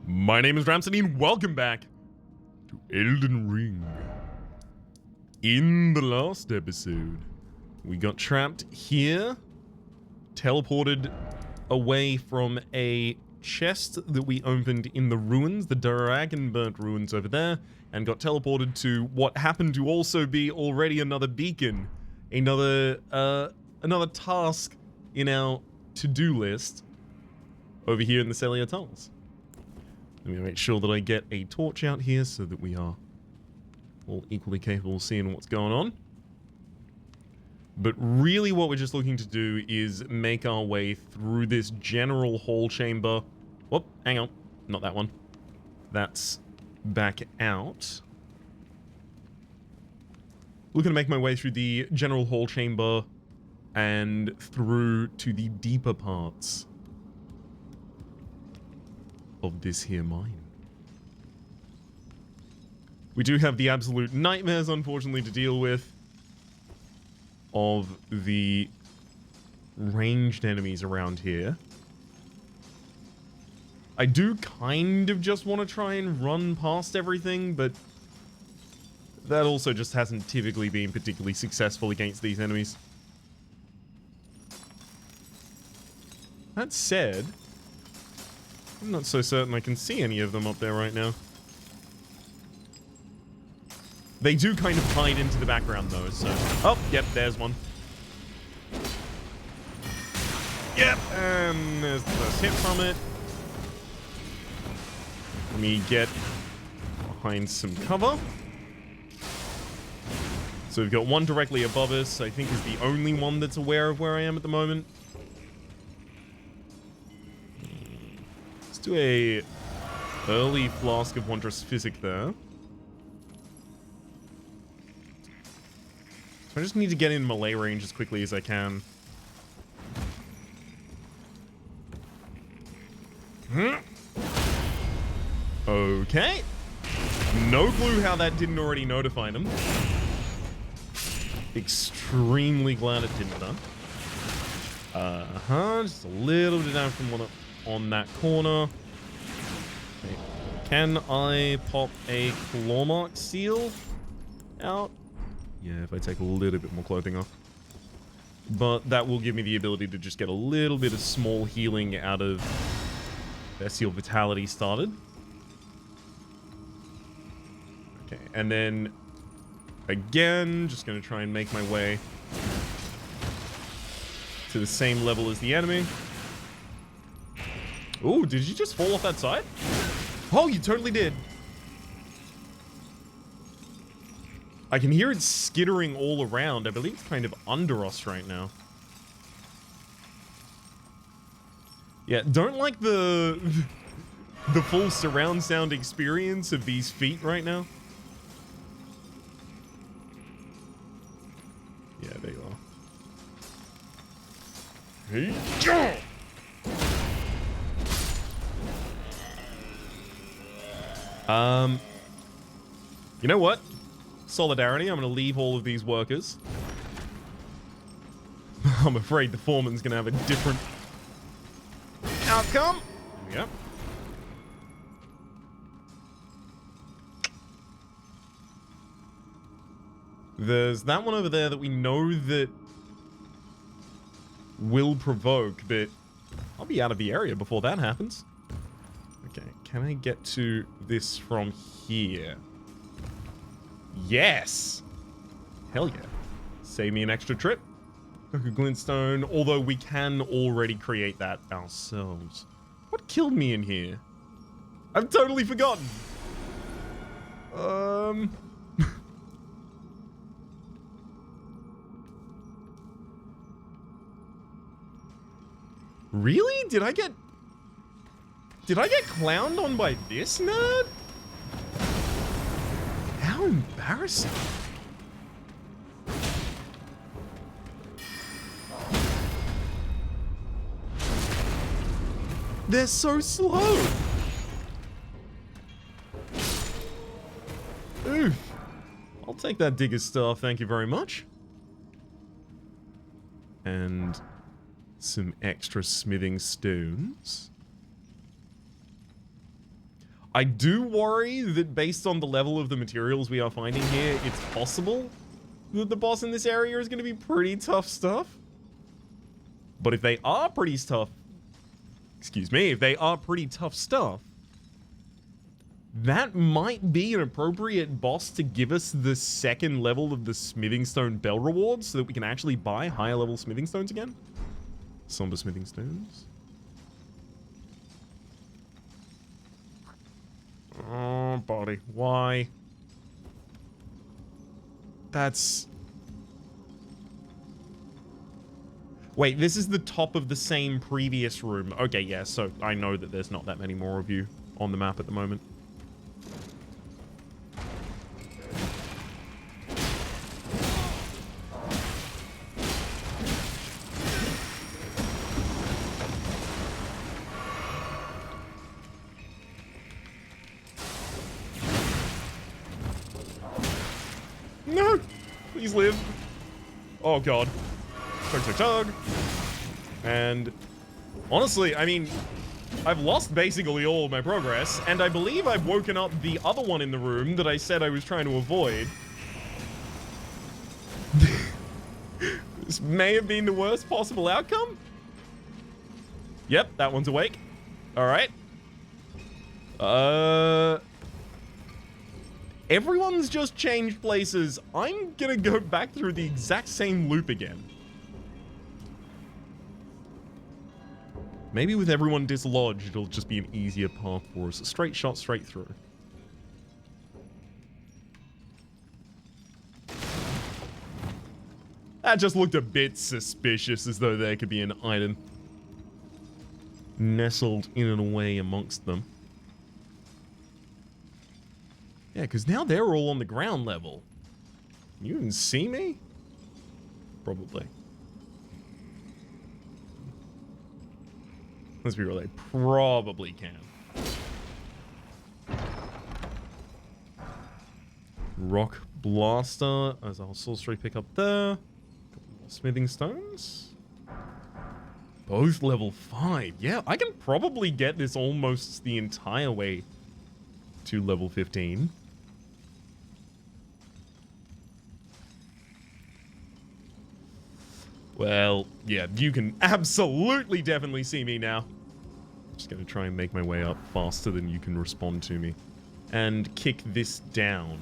My name is Rhapsody and welcome back to Elden Ring. In the last episode, we got trapped here, teleported away from a chest that we opened in the ruins, the Dragonburnt ruins over there, and got teleported to what happened to also be already another beacon, another task in our to-do list over here in the Sella tunnels. Let me make sure that I get a torch out here so that we are all equally capable of seeing what's going on. But really what we're just looking to do is make our way through this general hall chamber. Whoop, hang on. Not that one. That's back out. Looking to make my way through the general hall chamber and through to the deeper parts of this here mine. We do have the absolute nightmares, unfortunately, to deal with of the ranged enemies around here. I do kind of just want to try and run past everything, but that also just hasn't typically been particularly successful against these enemies. That said, I'm not so certain I can see any of them up there right now. They do kind of hide into the background though, so... Oh, yep, there's one. Yep, and there's the first hit from it. Let me get behind some cover. So we've got one directly above us, I think is the only one that's aware of where I am at the moment. Let's do a early Flask of Wondrous Physic there. So I just need to get in melee range as quickly as I can. Okay. No clue how that didn't already notify them. Extremely glad it didn't though. Just a little bit down from one on that corner. Okay. Can I pop a claw mark seal out? Yeah, if I take a little bit more clothing off. But that will give me the ability to just get a little bit of small healing out of Bestial Vitality started. Okay, and then again, just going to try and make my way to the same level as the enemy. Ooh, did you just fall off that side? Oh, you totally did. I can hear it skittering all around. I believe it's kind of under us right now. Yeah, don't like the full surround sound experience of these feet right now. Yeah, there you are. Hey, go! You know what? Solidarity, I'm going to leave all of these workers. I'm afraid the foreman's going to have a different outcome. There we go. There's that one over there that we know that will provoke, but I'll be out of the area before that happens. Okay, can I get to this from here? Yes! Hell yeah. Save me an extra trip. Cook a glintstone, although we can already create that ourselves. What killed me in here? I've totally forgotten. Really? Did I get clowned on by this nerd? How embarrassing. They're so slow. Oof. I'll take that digger's staff, thank you very much. And some extra smithing stones. I do worry that based on the level of the materials we are finding here, it's possible that the boss in this area is going to be pretty tough stuff. But if they are pretty tough, excuse me, if they are pretty tough stuff, that might be an appropriate boss to give us the second level of the smithing stone bell reward so that we can actually buy higher level smithing stones again. Somber smithing stones. Oh, body. Why? That's... Wait, this is the top of the same previous room. Okay, yeah, so I know that there's not that many more of you on the map at the moment. No! Please live. Oh, God. Tug, tug, tug. And honestly, I mean, I've lost basically all of my progress, and I believe I've woken up the other one in the room that I said I was trying to avoid. This may have been the worst possible outcome. Yep, that one's awake. All right. Everyone's just changed places. I'm gonna go back through the exact same loop again. Maybe with everyone dislodged, it'll just be an easier path for us. A straight shot straight through. That just looked a bit suspicious, as though there could be an item nestled in and away amongst them. Yeah, because now they're all on the ground level. Can you even see me? Probably. Let's be real, they probably can. Rock Blaster as our sorcery pick up there. Couple more smithing stones. Both level 5. Yeah, I can probably get this almost the entire way to level 15. Well, yeah, you can absolutely definitely see me now. Just gonna try and make my way up faster than you can respond to me. And kick this down.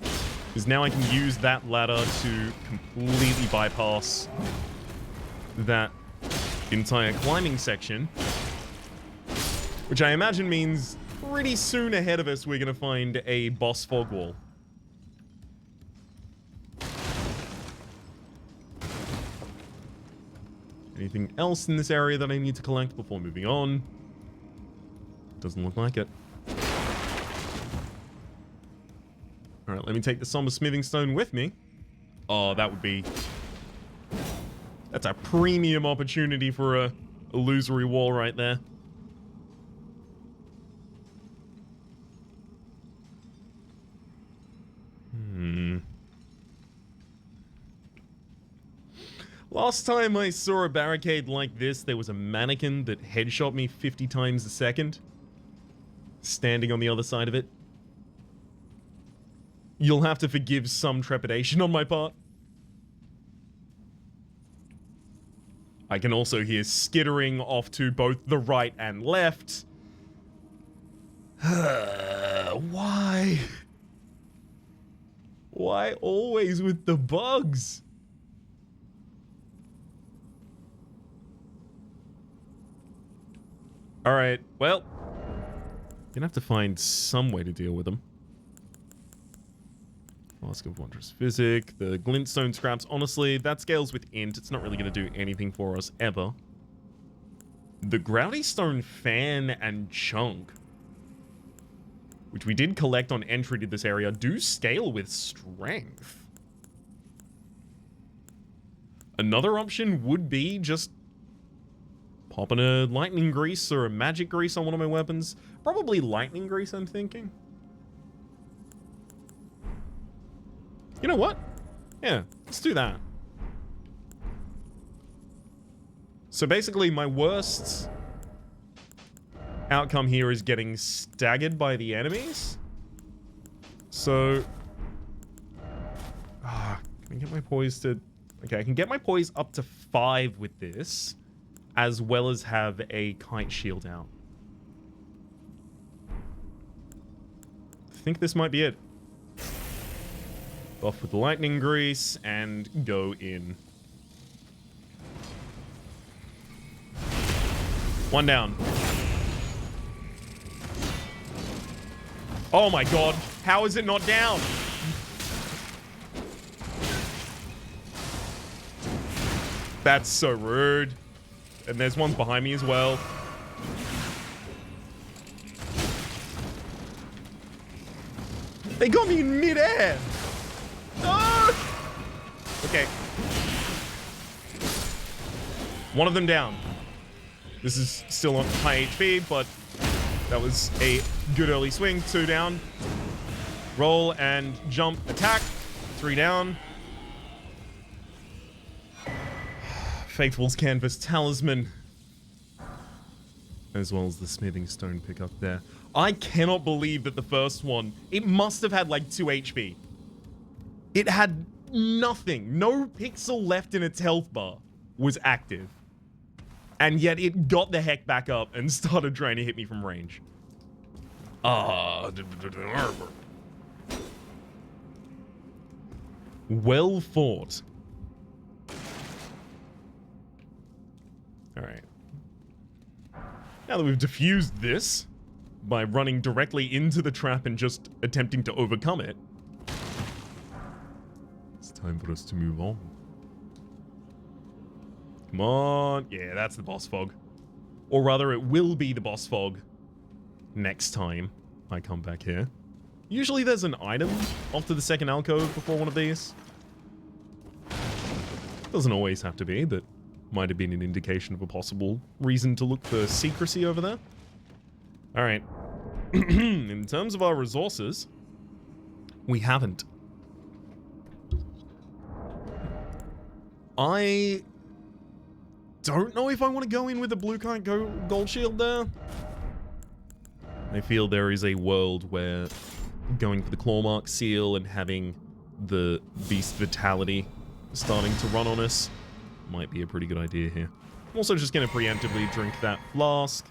Because now I can use that ladder to completely bypass that entire climbing section. Which I imagine means pretty soon ahead of us we're gonna find a boss fog wall. Anything else in this area that I need to collect before moving on? Doesn't look like it. Alright, let me take the somber smithing stone with me. Oh, that would be... That's a premium opportunity for a illusory wall right there. Last time I saw a barricade like this, there was a mannequin that headshot me 50 times a second. Standing on the other side of it. You'll have to forgive some trepidation on my part. I can also hear skittering off to both the right and left. Why? Why always with the bugs? Alright, well, gonna have to find some way to deal with them. Flask of Wondrous Physic, the glintstone scraps. Honestly, that scales with int. It's not really gonna do anything for us, ever. The Grouty Stone Fan and Chunk, which we did collect on entry to this area, do scale with strength. Another option would be just popping a lightning grease or a magic grease on one of my weapons. Probably lightning grease, I'm thinking. You know what? Yeah, let's do that. So basically, my worst outcome here is getting staggered by the enemies. So... can I get my poise to... Okay, I can get my poise up to 5 with this, as well as have a kite shield out. I think this might be it. Buff with the lightning grease and go in. 1 down. Oh my god, how is it not down? That's so rude. And there's ones behind me as well. They got me in midair. No! Okay. One of them down. This is still on high HP, but that was a good early swing. 2 down. Roll and jump attack. 3 down. Faithful's Canvas Talisman. As well as the Smithing Stone pickup there. I cannot believe that the first one, it must have had like 2 HP. It had nothing. No pixel left in its health bar was active. And yet it got the heck back up and started trying to hit me from range. Well fought. Alright. Now that we've diffused this by running directly into the trap and just attempting to overcome it, it's time for us to move on. Come on. Yeah, that's the boss fog. Or rather, it will be the boss fog next time I come back here. Usually there's an item off to the second alcove before one of these. Doesn't always have to be, but might have been an indication of a possible reason to look for secrecy over there. Alright. In terms of our resources, we haven't. I don't know if I want to go in with a blue kite gold shield there. I feel there is a world where going for the Clawmark seal and having the Beast Vitality starting to run on us might be a pretty good idea here. I'm also just going to preemptively drink that flask.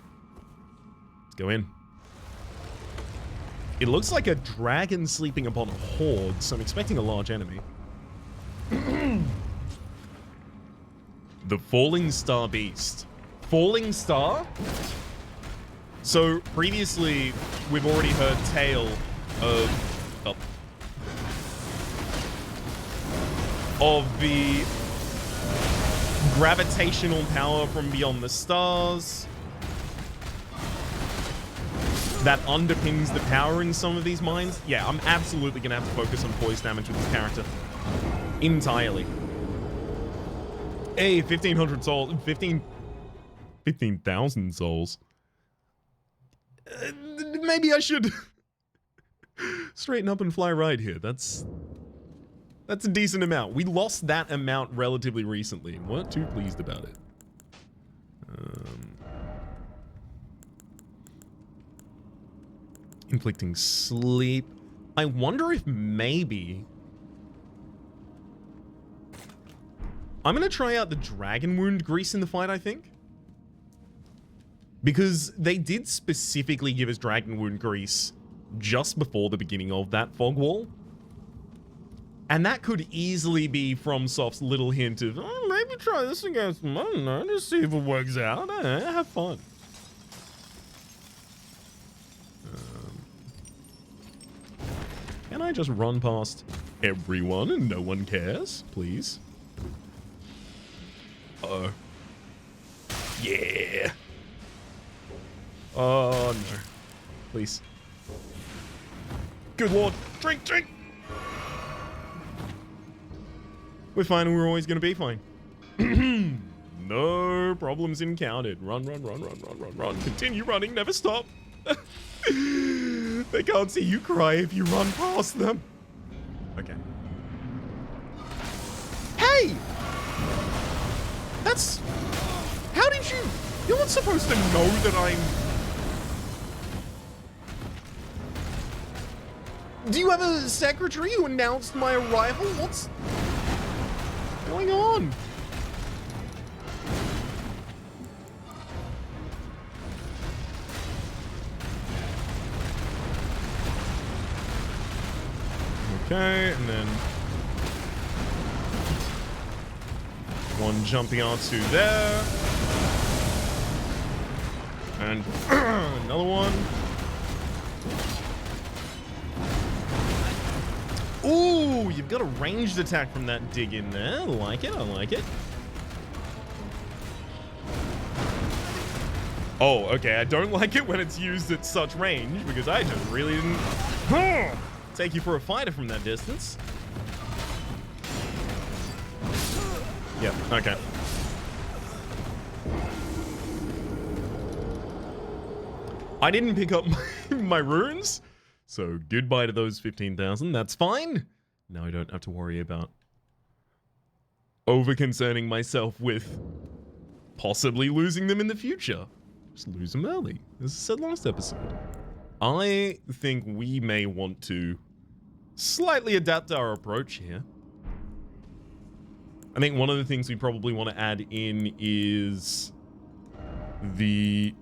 Let's go in. It looks like a dragon sleeping upon a horde, so I'm expecting a large enemy. The Falling Star Beast. Falling Star? So, previously, we've already heard tale of the gravitational power from beyond the stars that underpins the power in some of these mines. Yeah, I'm absolutely going to have to focus on poise damage with this character. Entirely. Hey, 1,500 souls. 15,000 souls. Maybe I should straighten up and fly right here. That's a decent amount. We lost that amount relatively recently and weren't too pleased about it. Inflicting sleep. I wonder if maybe I'm going to try out the Dragon Wound Grease in the fight, I think. Because they did specifically give us Dragon Wound Grease just before the beginning of that fog wall. And that could easily be FromSoft's little hint of, oh, maybe try this against them. I don't know, just see if it works out. Have fun. Can I just run past everyone and no one cares, please? Uh-oh. Yeah. Oh, no. Please. Good lord. Drink, drink! We're fine and we're always going to be fine. No problems encountered. Run, run, run, run, run, run, run. Continue running, never stop. They can't see you cry if you run past them. Okay. Hey! That's... How did you... You're not supposed to know that I'm Do you have a secretary who announced my arrival? What's going on? Okay, and then one jumping onto there. And another one. Ooh, you've got a ranged attack from that dig in there. I like it, I like it. Oh, okay, I don't like it when it's used at such range, because I just really didn't take you for a fighter from that distance. Yep, okay. I didn't pick up my runes, so goodbye to those 15,000. That's fine. Now I don't have to worry about over-concerning myself with possibly losing them in the future. Just lose them early, as I said last episode. I think we may want to slightly adapt our approach here. I think one of the things we probably want to add in is the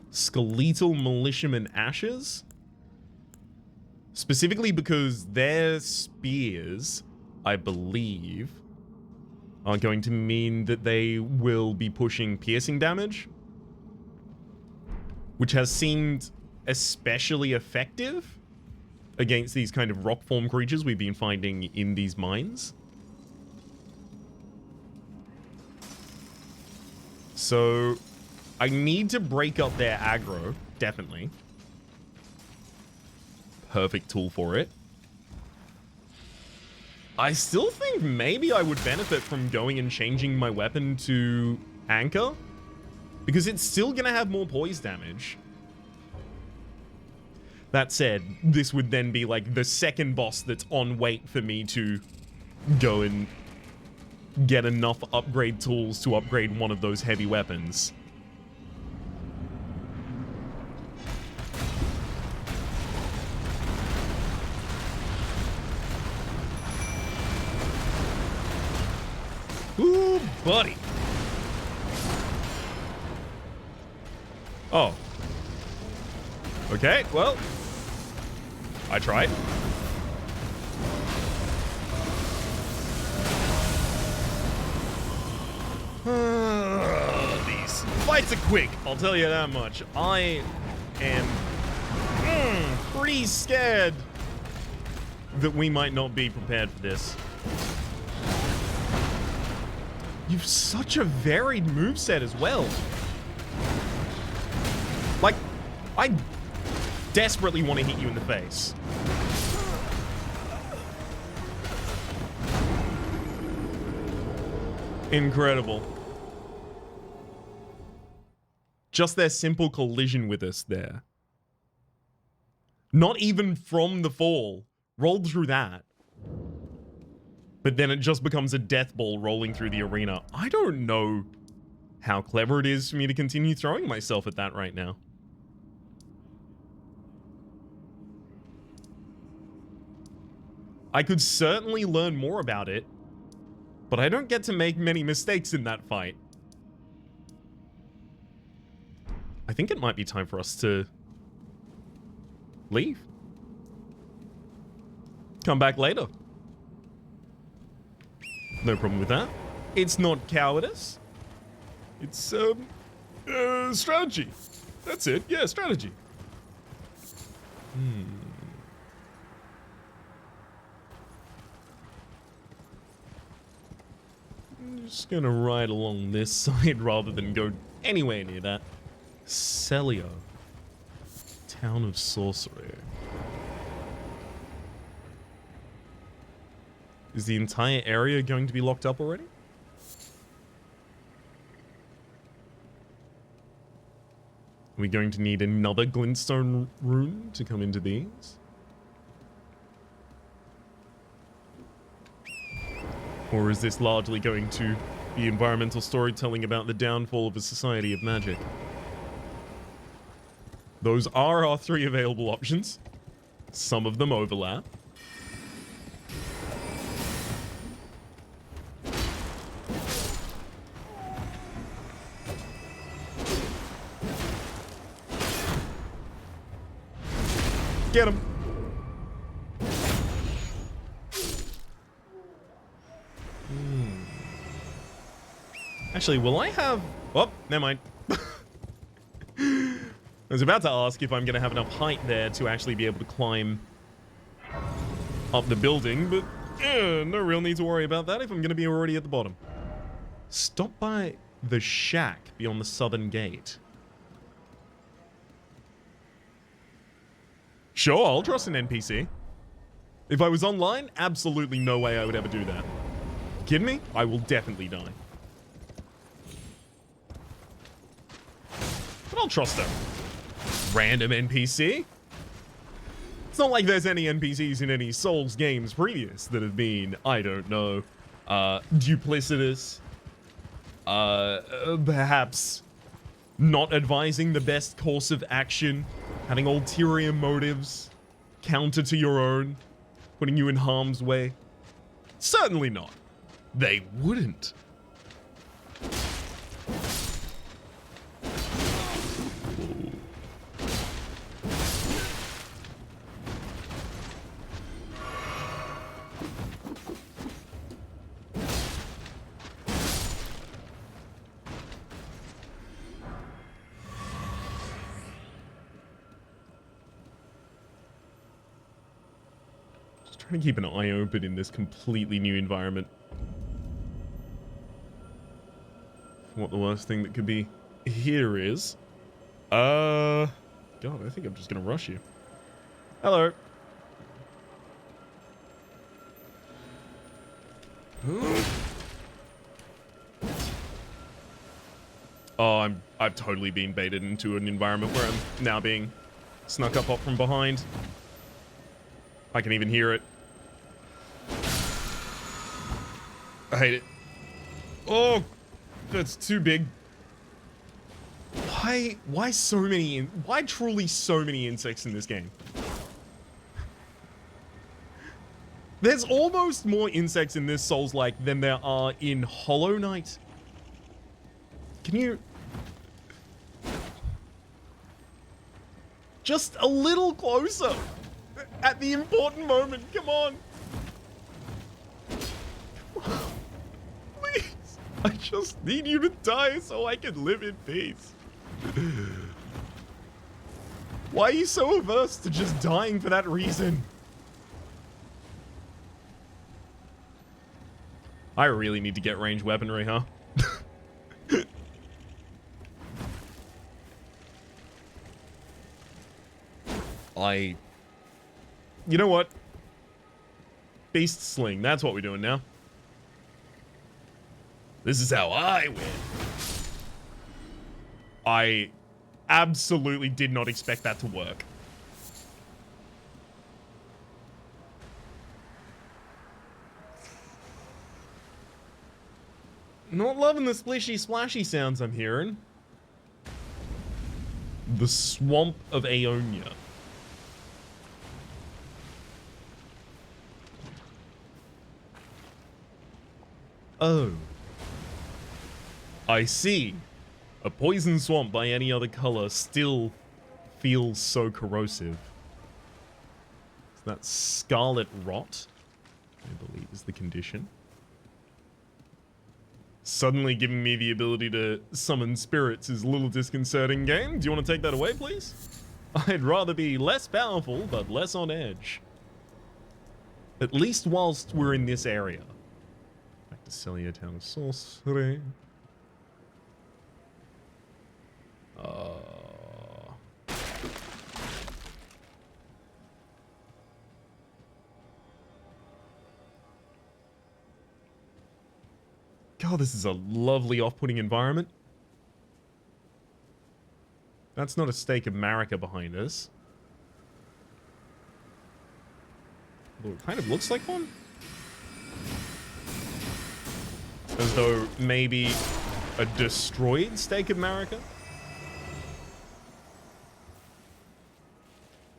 skeletal militiaman ashes. Specifically because their spears, I believe, are going to mean that they will be pushing piercing damage, which has seemed especially effective against these kind of rock form creatures we've been finding in these mines. So I need to break up their aggro, definitely. Perfect tool for it. I still think maybe I would benefit from going and changing my weapon to Anchor, because it's still gonna have more poise damage. That said, this would then be like the second boss that's on wait for me to go and get enough upgrade tools to upgrade one of those heavy weapons. Ooh, buddy. Oh. Okay, well, I tried. These fights are quick, I'll tell you that much. I am pretty scared that we might not be prepared for this. You've such a varied moveset as well. Like, I desperately want to hit you in the face. Incredible. Just their simple collision with us there. Not even from the fall. Rolled through that. But then it just becomes a death ball rolling through the arena. I don't know how clever it is for me to continue throwing myself at that right now. I could certainly learn more about it, but I don't get to make many mistakes in that fight. I think it might be time for us to leave. Come back later. No problem with that. It's not cowardice. It's, strategy. That's it. Yeah, strategy. I'm just gonna ride along this side rather than go anywhere near that. Sella. Town of Sorcery. Is the entire area going to be locked up already? Are we going to need another glintstone rune to come into these? Or is this largely going to be environmental storytelling about the downfall of a society of magic? Those are our 3 available options. Some of them overlap. Get him. Actually, will I have... Oh, never mind. I was about to ask if I'm going to have enough height there to actually be able to climb up the building, but no real need to worry about that if I'm going to be already at the bottom. Stop by the shack beyond the southern gate. Sure, I'll trust an NPC. If I was online, absolutely no way I would ever do that. Kidding me? I will definitely die. But I'll trust them. Random NPC? It's not like there's any NPCs in any Souls games previous that have been, I don't know, duplicitous. Perhaps not advising the best course of action, having ulterior motives, counter to your own, putting you in harm's way. Certainly not. They wouldn't. Trying to keep an eye open in this completely new environment. What the worst thing that could be here is. God, I think I'm just gonna rush you. Hello. Oh, I've totally been baited into an environment where I'm now being snuck up from behind. I can even hear it. I hate it. Oh, that's too big. Why so many, why truly so many insects in this game? There's almost more insects in this Souls-like than there are in Hollow Knight. Can you... just a little closer at the important moment, come on. Please, I just need you to die so I can live in peace. Why are you so averse to just dying for that reason? I really need to get ranged weaponry, huh? You know what? Beast Sling, that's what we're doing now. This is how I win. I absolutely did not expect that to work. Not loving the splishy splashy sounds I'm hearing. The Swamp of Aeonia. Oh. I see. A poison swamp by any other color still feels so corrosive. Is that scarlet rot? I believe is the condition. Suddenly giving me the ability to summon spirits is a little disconcerting, game. Do you want to take that away, please? I'd rather be less powerful, but less on edge. At least whilst we're in this area. Back to Sella Town of Sorceries. God, this is a lovely off-putting environment. That's not a stake of Marika behind us. Although it kind of looks like one. As though maybe a destroyed stake of Marika.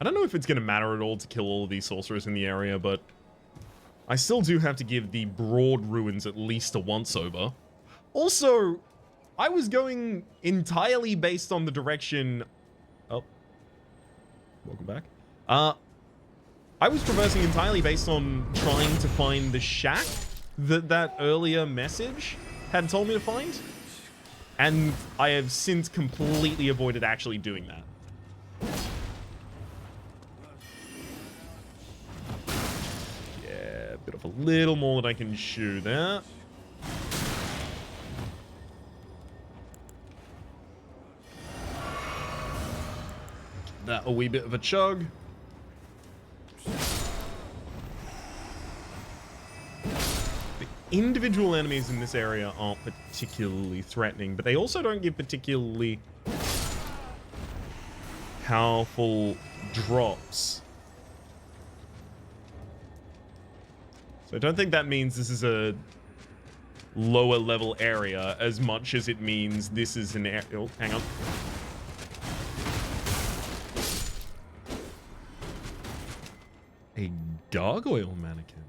I don't know if it's going to matter at all to kill all of these sorcerers in the area, but I still do have to give the broad ruins at least a once-over. Also, I was going entirely based on the direction... Oh. Welcome back. I was traversing entirely based on trying to find the shack that earlier message had told me to find. And I have since completely avoided actually doing that. Yeah, a bit of a little more that I can chew there. That a wee bit of a chug. Individual enemies in this area aren't particularly threatening, but they also don't give particularly powerful drops. So I don't think that means this is a lower level area as much as it means this is an area. Oh, hang on. A gargoyle mannequin.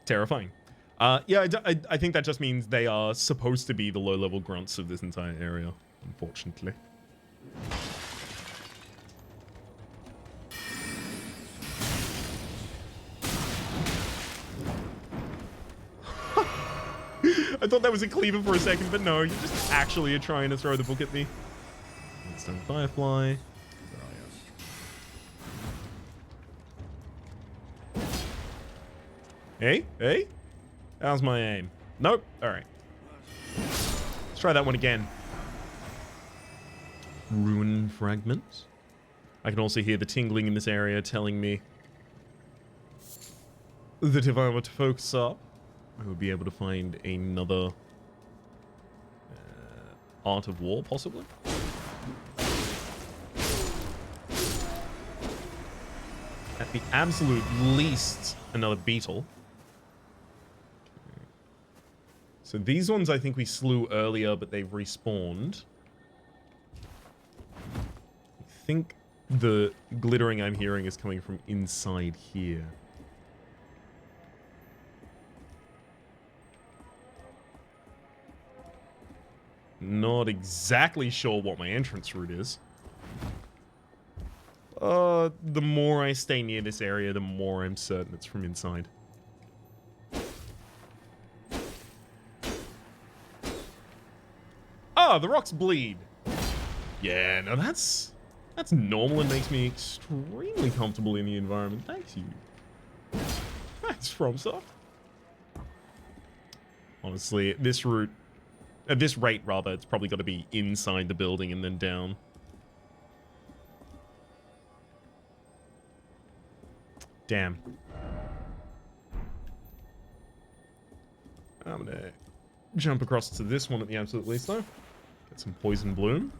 Terrifying. Yeah, I think that just means they are supposed to be the low-level grunts of this entire area, unfortunately. I thought that was a cleaver for a second, but no, you're just actually trying to throw the book at me. Stone Firefly. Hey, hey, how's my aim? Nope. All right. Let's try that one again. Ruin fragments. I can also hear the tingling in this area telling me that if I were to focus up, I would be able to find another Art of War, possibly. At the absolute least, another beetle. So these ones I think we slew earlier, but they've respawned. I think the glittering I'm hearing is coming from inside here. Not exactly sure what my entrance route is. The more I stay near this area, the more I'm certain it's from inside. Ah, the rocks bleed. Yeah, no, that's normal and makes me extremely comfortable in the environment. Thanks, you. Thanks, FromSoft. Honestly, at this route, at this rate, rather, it's probably got to be inside the building and then down. Damn. I'm gonna jump across to this one at the absolute least, though. Get some Poison Bloom.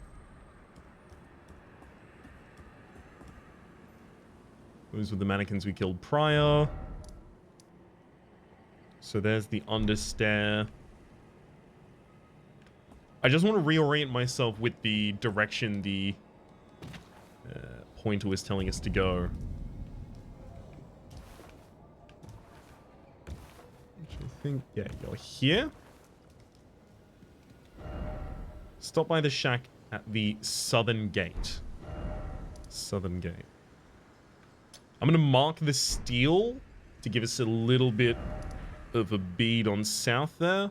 Those were the mannequins we killed prior. So there's the understair. I just want to reorient myself with the direction the pointer was telling us to go. Which I think, yeah, you're here. Stop by the shack at the southern gate. Southern gate. I'm going to mark the steel to give us a little bit of a bead on south there.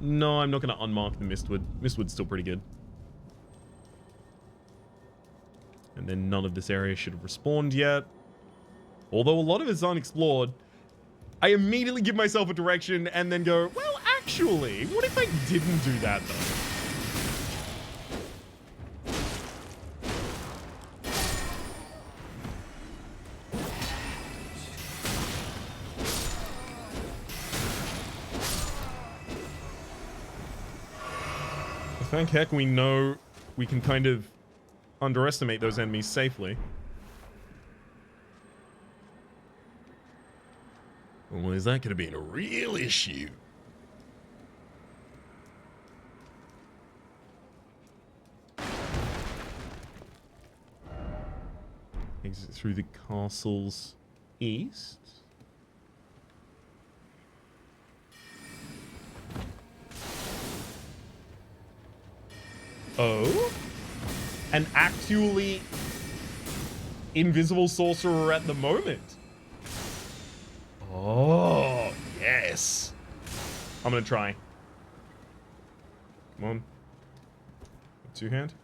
No, I'm not going to unmark the Mistwood. Mistwood's still pretty good. And then none of this area should have respawned yet. Although a lot of it's unexplored. I immediately give myself a direction and then go, well, actually, what if I didn't do that, though? Thank heck we know we can kind of underestimate those enemies safely. Well, is that going to be a real issue? Exit through the castle's east. Oh? An actually invisible sorcerer at the moment. Oh, yes. I'm gonna try. Come on. Two hand.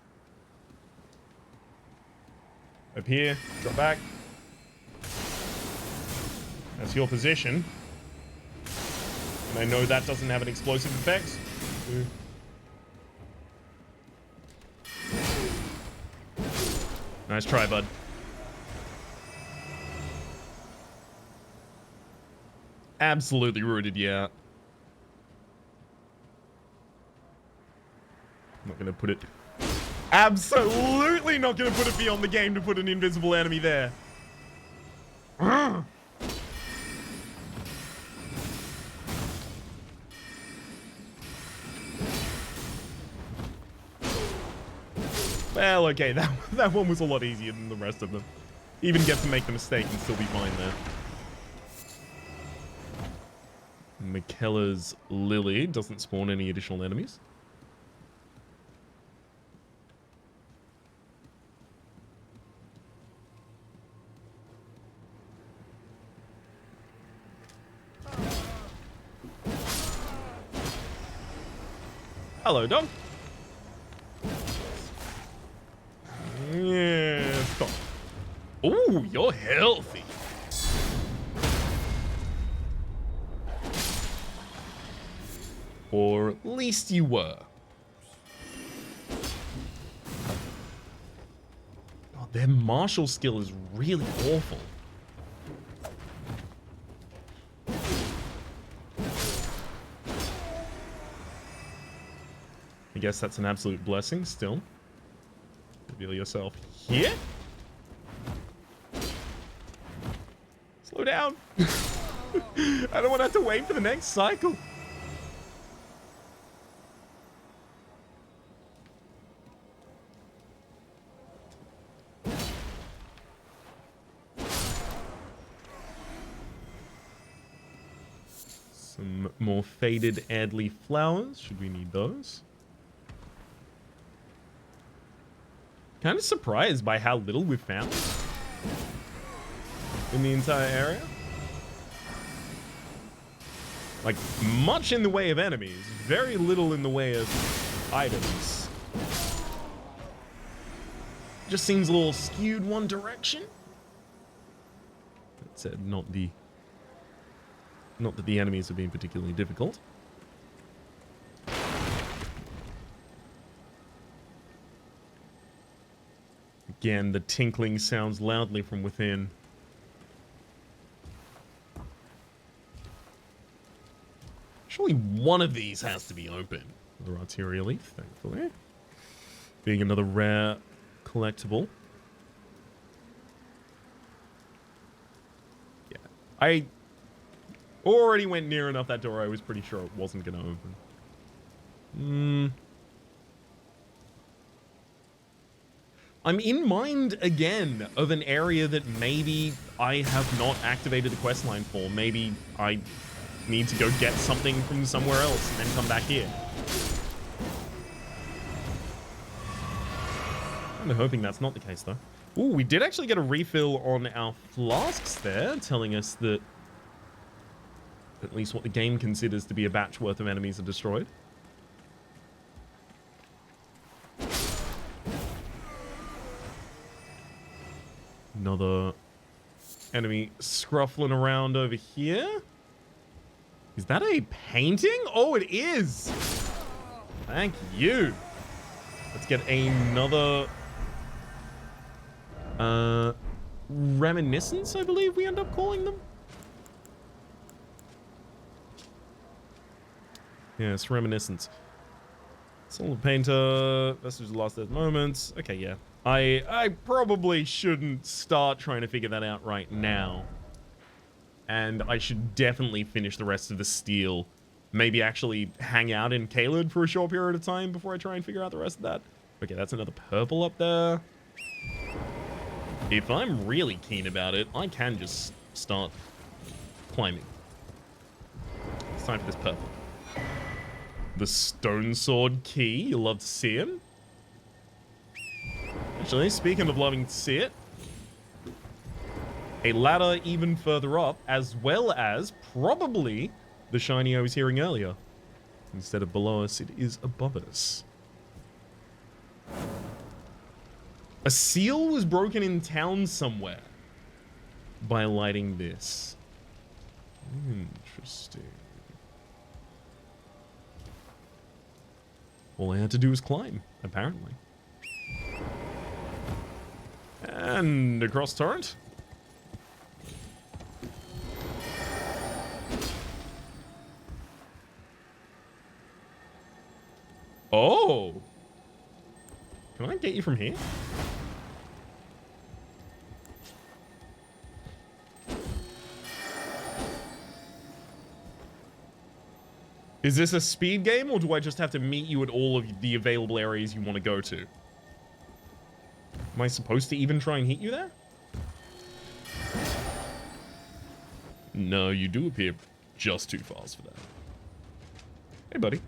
Up here. Drop back. That's your position. And I know that doesn't have an explosive effect. Nice try, bud. Absolutely rooted, yeah. I'm not gonna put it... Absolutely not gonna put it beyond the game to put an invisible enemy there. Well, okay, that one was a lot easier than the rest of them. Even get to make the mistake and still be fine there. Miquella's Lily doesn't spawn any additional enemies. Hello, dog. Yeah, stop. Ooh, you're healthy. Or at least you were. Oh, their martial skill is really awful. I guess that's an absolute blessing still. Reveal yourself here. Slow down. I don't want to have to wait for the next cycle. Some more faded Adley flowers, should we need those. Kind of surprised by how little we've found in the entire area. Like, much in the way of enemies, very little in the way of items. Just seems a little skewed one direction. That said, not that the enemies have been particularly difficult. Again, the tinkling sounds loudly from within. Surely one of these has to be open. Another arterial leaf, thankfully. Being another rare collectible. Yeah. I already went near enough that door I was pretty sure it wasn't going to open. I'm in mind again of an area that maybe I have not activated the questline for. Maybe I need to go get something from somewhere else and then come back here. I'm hoping that's not the case though. Ooh, we did actually get a refill on our flasks there, telling us that at least what the game considers to be a batch worth of enemies are destroyed. Another enemy scruffling around over here. Is that a painting? Oh, it is. Thank you. Let's get another reminiscence, I believe we end up calling them. Yes, reminiscence. Soul Painter, Vestige of the Last Death Moments. Okay, yeah. I probably shouldn't start trying to figure that out right now. And I should definitely finish the rest of the steel. Maybe actually hang out in Caelid for a short period of time before I try and figure out the rest of that. Okay, that's another purple up there. If I'm really keen about it, I can just start climbing. It's time for this purple. The Stone Sword Key. You'll love to see him. Actually, speaking of loving to see it, a ladder even further up, as well as probably the shiny I was hearing earlier. Instead of below us, it is above us. A seal was broken in town somewhere by lighting this. Interesting. All I had to do was climb, apparently. And across torrent. Oh! Can I get you from here? Is this a speed game, or do I just have to meet you at all of the available areas you want to go to? Am I supposed to even try and hit you there? No, you do appear just too fast for that. Hey, buddy.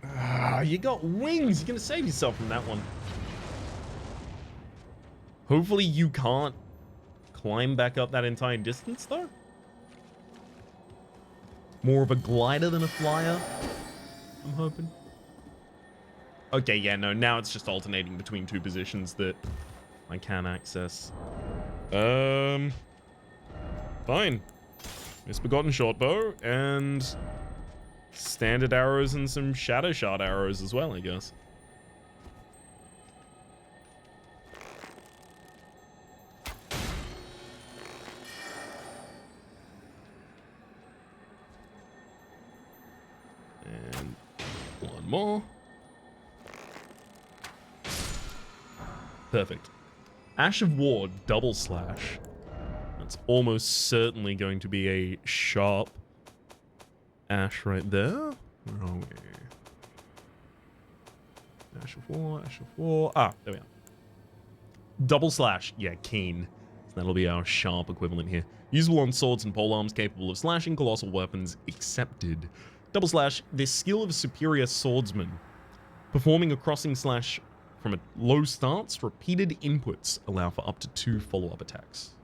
Ah, you got wings. You're gonna save yourself from that one. Hopefully you can't climb back up that entire distance, though. More of a glider than a flyer, I'm hoping. Okay, yeah, no, now it's just alternating between two positions that I can access. Fine. Misbegotten shortbow and standard arrows and some shadow shard arrows as well, I guess. And one more. Perfect. Ash of War, double slash. That's almost certainly going to be a sharp ash right there. Where are we? Ash of War, Ash of War. Ah, there we are. Double slash. Yeah, keen. So that'll be our sharp equivalent here. Usable on swords and polearms, capable of slashing colossal weapons, accepted. Double slash, this skill of a superior swordsman. Performing a crossing slash from a low stance, repeated inputs allow for up to 2 follow-up attacks.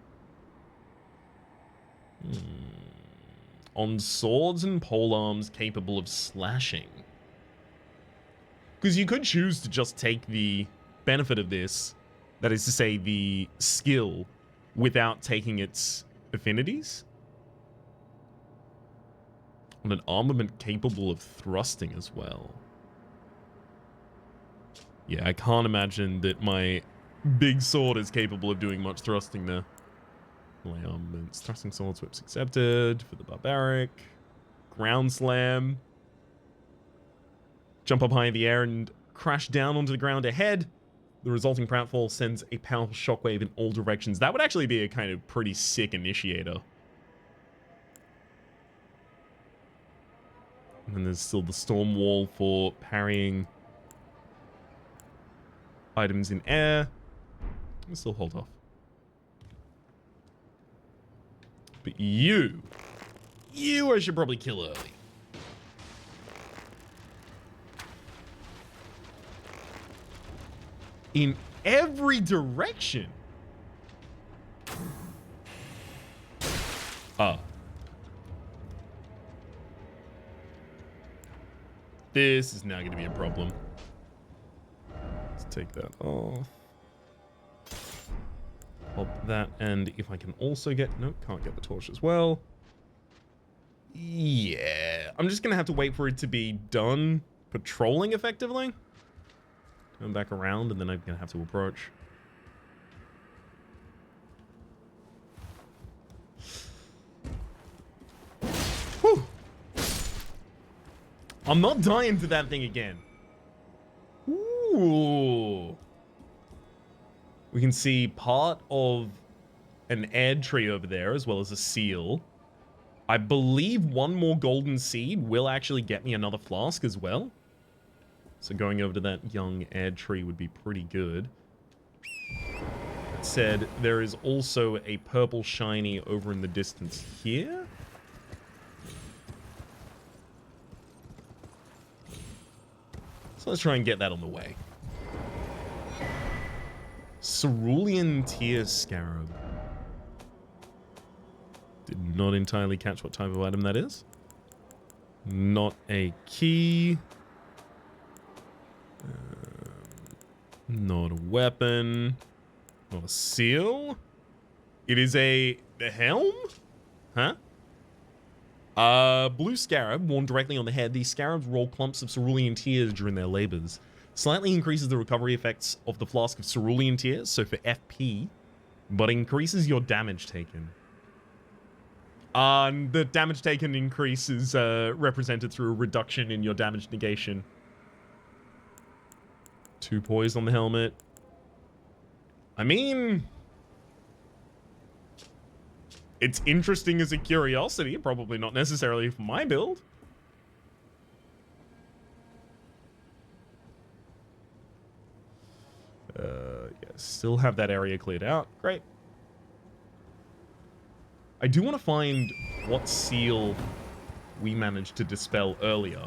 On swords and polearms capable of slashing. Because you could choose to just take the benefit of this, that is to say the skill, without taking its affinities. And an armament capable of thrusting as well. Yeah, I can't imagine that my big sword is capable of doing much thrusting there. Melee armaments, thrusting swords, whips accepted for the barbaric. Ground slam. Jump up high in the air and crash down onto the ground ahead. The resulting pratfall sends a powerful shockwave in all directions. That would actually be a kind of pretty sick initiator. And then there's still the storm wall for parrying items in air. I'll still hold off. But you I should probably kill early. In every direction. Ah. This is now going to be a problem. Let's take that off. Pop that, and if I can also get... Nope, can't get the torch as well. Yeah. I'm just going to have to wait for it to be done patrolling effectively. Turn back around, and then I'm going to have to approach. Whew. I'm not dying to that thing again. Ooh. We can see part of an air tree over there, as well as a seal. I believe one more golden seed will actually get me another flask as well. So going over to that young air tree would be pretty good. That said, there is also a purple shiny over in the distance here. So let's try and get that on the way. Cerulean Tear Scarab. Did not entirely catch what type of item that is. Not a key. Not a weapon. Not a seal. It is a helm? Huh? Blue scarab, worn directly on the head. These scarabs roll clumps of cerulean tears during their labors. Slightly increases the recovery effects of the flask of cerulean tears, so for FP, but increases your damage taken. The damage taken increase is represented through a reduction in your damage negation. 2 poise on the helmet. I mean, it's interesting as a curiosity, probably not necessarily for my build. Yeah, still have that area cleared out. Great. I do want to find what seal we managed to dispel earlier.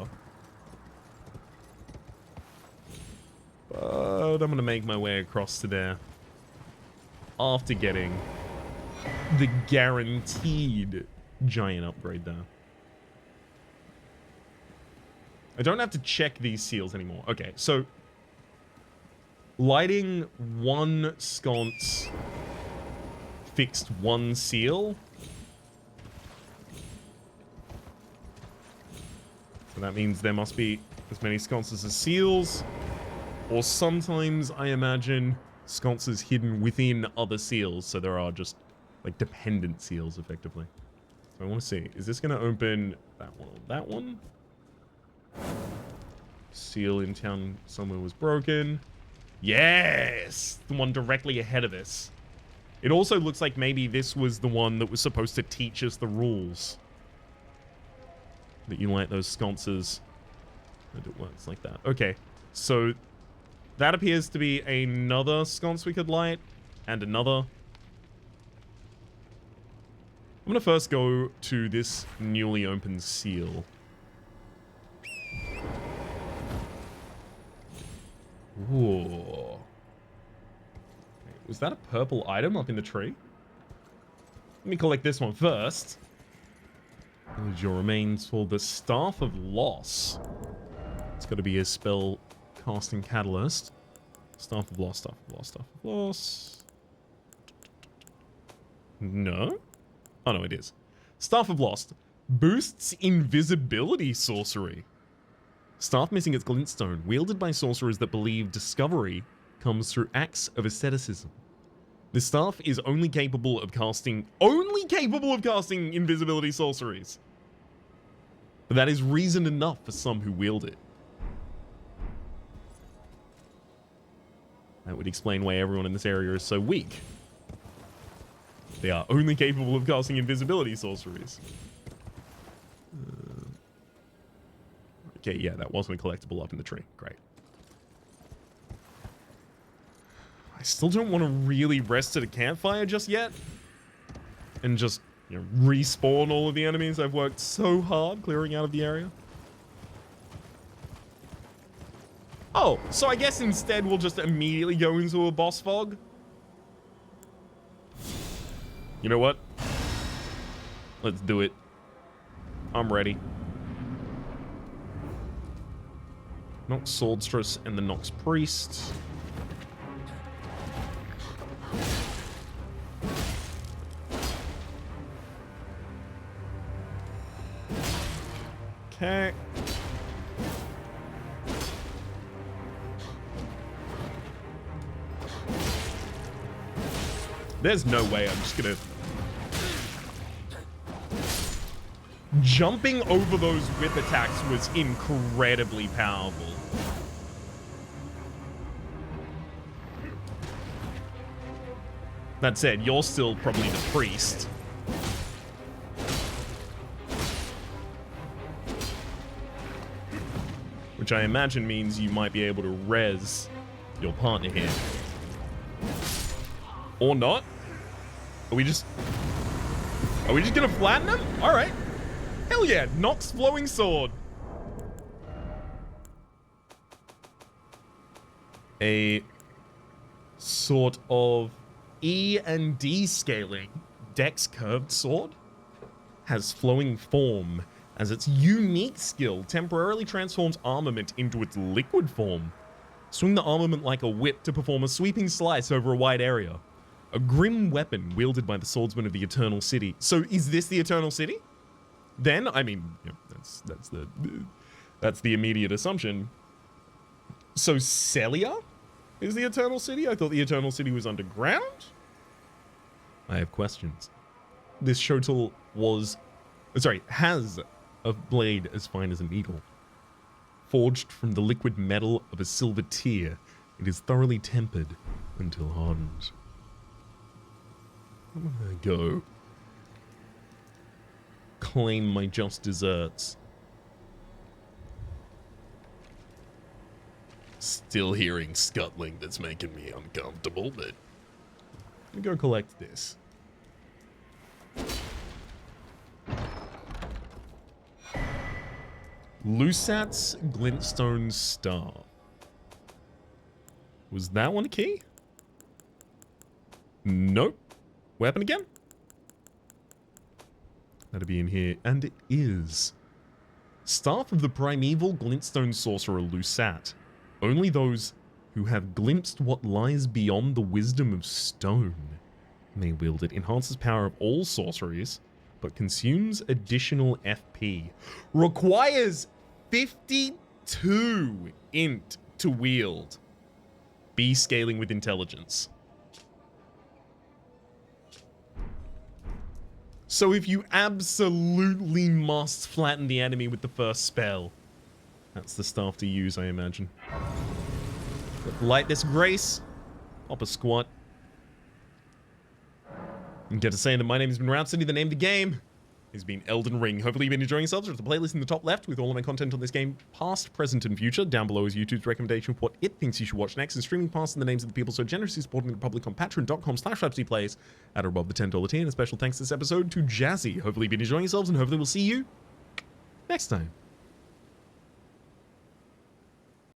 But I'm going to make my way across to there after getting the guaranteed giant upgrade there. I don't have to check these seals anymore. Okay, so lighting 1 sconce fixed 1 seal. So that means there must be as many sconces as seals. Or sometimes, I imagine, sconces hidden within other seals. So there are just, like, dependent seals, effectively. So I want to see. Is this going to open that one or that one? Seal in town somewhere was broken. Yes! The one directly ahead of us. It also looks like maybe this was the one that was supposed to teach us the rules. That you light those sconces. And it works like that. Okay, so that appears to be another sconce we could light. And another. I'm going to first go to this newly opened seal. Ooh. Was that a purple item up in the tree? Let me collect this one first. Use your remains for the Staff of Loss. It's got to be a spell casting catalyst. Staff of Loss, Staff of Loss, Staff of Loss. No? Oh, no, it is. Staff of Lost boosts invisibility sorcery. Staff missing its glintstone, wielded by sorcerers that believe discovery comes through acts of asceticism. The staff is only capable of casting invisibility sorceries. But that is reason enough for some who wield it. That would explain why everyone in this area is so weak. They are only capable of casting invisibility sorceries. Okay, yeah, that wasn't a collectible up in the tree. Great. I still don't want to really rest at a campfire just yet. And just, you know, respawn all of the enemies I've worked so hard clearing out of the area. Oh, so I guess instead we'll just immediately go into a boss fog. You know what? Let's do it. I'm ready. Nox Swordstress and the Nox Priest. Okay. There's no way I'm just gonna... Jumping over those whip attacks was incredibly powerful. That said, you're still probably the priest. which I imagine means you might be able to res your partner here. Or not? Are we just gonna flatten him? All right. Hell yeah, Nox Flowing Sword. A sort of E and D scaling Dex curved sword has flowing form as its unique skill temporarily transforms armament into its liquid form. Swing the armament like a whip to perform a sweeping slice over a wide area. A grim weapon wielded by the swordsman of the Eternal City. So is this the Eternal City? Then, I mean, you know, that's the immediate assumption. So Sella is the Eternal City? I thought the Eternal City was underground? I have questions. This shotel has a blade as fine as a needle. Forged from the liquid metal of a silver tear, it is thoroughly tempered until hardened. I'm gonna go claim my just desserts. Still hearing scuttling that's making me uncomfortable, but I'm gonna go collect this. Lusat's Glintstone Star. Was that one a key? Nope. Weapon again? That'd be in here. And it is. Staff of the primeval glintstone sorcerer Lusat. Only those who have glimpsed what lies beyond the wisdom of stone may wield it. Enhances power of all sorceries, but consumes additional FP. Requires 52 int to wield. B scaling with intelligence. So if you absolutely must flatten the enemy with the first spell, that's the staff to use, I imagine. But light this grace, hop a squat, and get to saying that my name has been Rhapsody. The name of the game has been Elden Ring. Hopefully you've been enjoying yourselves. There's a playlist in the top left with all of my content on this game, past, present, and future. Down below is YouTube's recommendation of what it thinks you should watch next, and streaming past in the names of the people so generously supporting the public on patreon.com/RhapsodyPlays at or above the $10 tier. And a special thanks this episode to Jazzy. Hopefully you've been enjoying yourselves, and hopefully we'll see you next time.